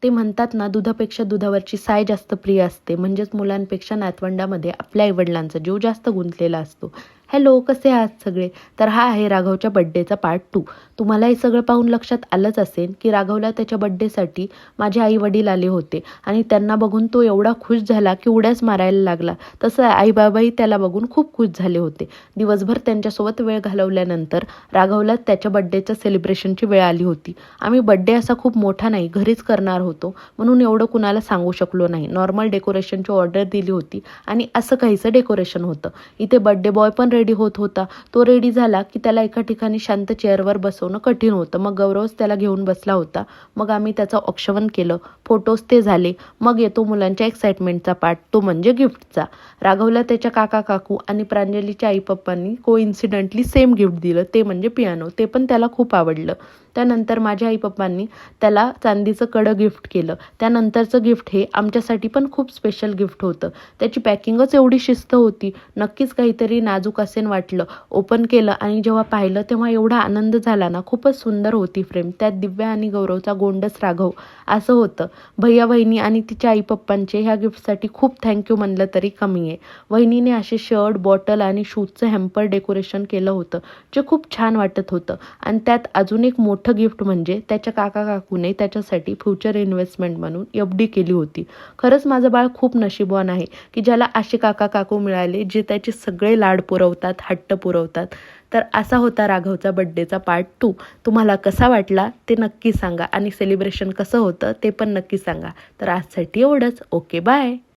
ते म्हणतात ना, दुधापेक्षा दुधावरची साय जास्त प्रिय असते. म्हणजेच मुलांपेक्षा नातवंडामध्ये आपल्या आई-वडिलांचा जीव जास्त गुंतलेला असतो. हॅलो, कसे आहात सगळे? तर हा आहे राघवच्या बर्थडेचा पार्ट 2. तुम्हाला हे सगळं पाहून लक्षात आलंच असेल, की राघवला त्याच्या बर्थडेसाठी माझे आई-वडील आले होते आणि त्यांना बघून तो एवढा खुश झाला, की उड्याच मारायला लागला. तसं आई-बाबाही त्याला बघून खूप खुश झाले होते. दिवसभर त्यांच्यासोबत वेळ घालवल्यानंतर राघवला त्याच्या बर्थडेच्या सेलिब्रेशनची वेळ आली होती. आम्ही बर्थडे असा खूप मोठा नाही, घरीच करणार होतो, म्हणून एवढं कुणाला सांगू शकलो नाही. नॉर्मल डेकोरेशनची ऑर्डर दिली होती आणि असं काहीसं डेकोरेशन होतं. इथे बर्थडे बॉय पण रेडी होत होता. तो रेडी झाला की त्याला एका ठिकाणी शांत चेअरवर बसवणं कठीण होतं. मग गौरवच त्याला घेऊन बसला होता. मग आम्ही त्याचं औक्षवण केलं. फोटोज ते झाले. मग येतो मुलांच्या एक्साइटमेंटचा पार्ट, तो म्हणजे गिफ्टचा. राघवला त्याच्या काका-काकू आणि प्रांजलीच्या आई-पप्पांनी कोइन्सिडेंटली सेम गिफ्ट दिलं, ते म्हणजे पियानो. ते पण त्याला खूप आवडलं. त्यानंतर माझ्या आई-पप्पांनी त्याला चांदीचं कडं गिफ्ट केलं. त्यानंतरचं गिफ्ट हे आमच्यासाठी पण खूप स्पेशल गिफ्ट होतं. त्याची पॅकिंगच एवढी शिस्त होती. नक्कीच काहीतरी नाजूक असेल वाटलं. ओपन केलं आणि जेव्हा पाहिलं तेव्हा एवढा आनंद झाला ना, खूपच सुंदर होती फ्रेम. त्यात दिव्या आणि गौरवचा गोंडस राघव असं होतं. भैया-बहिणी आणि तिच्या आई-पप्पांचे ह्या गिफ्टसाठी खूप थँक्यू म्हणलं तरी कमी आहे. वहिनीने असे शर्ट, बॉटल आणि शूजचं हॅम्पर डेकोरेशन केलं होतं, जे खूप छान वाटत होतं. आणि त्यात अजून एक मोठं गिफ्ट म्हणजे त्याच्या काका-काकूने त्याच्यासाठी फ्युचर इन्व्हेस्टमेंट म्हणून एफ-डी केली होती. खरंच माझं बाळ खूप नशीबवान आहे, की ज्याला असे काका-काकू मिळाले, जे त्याचे सगळे लाड पुरवतात, हट्ट पुरवतात. तर असा होता राघवचा बर्थडेचा पार्ट 2. तुम्हाला कसा वाटला ते नक्की सांगा आणि सेलिब्रेशन कसं होतं ते पण नक्की सांगा. तर आजसाठी एवढंच. Okay, bye.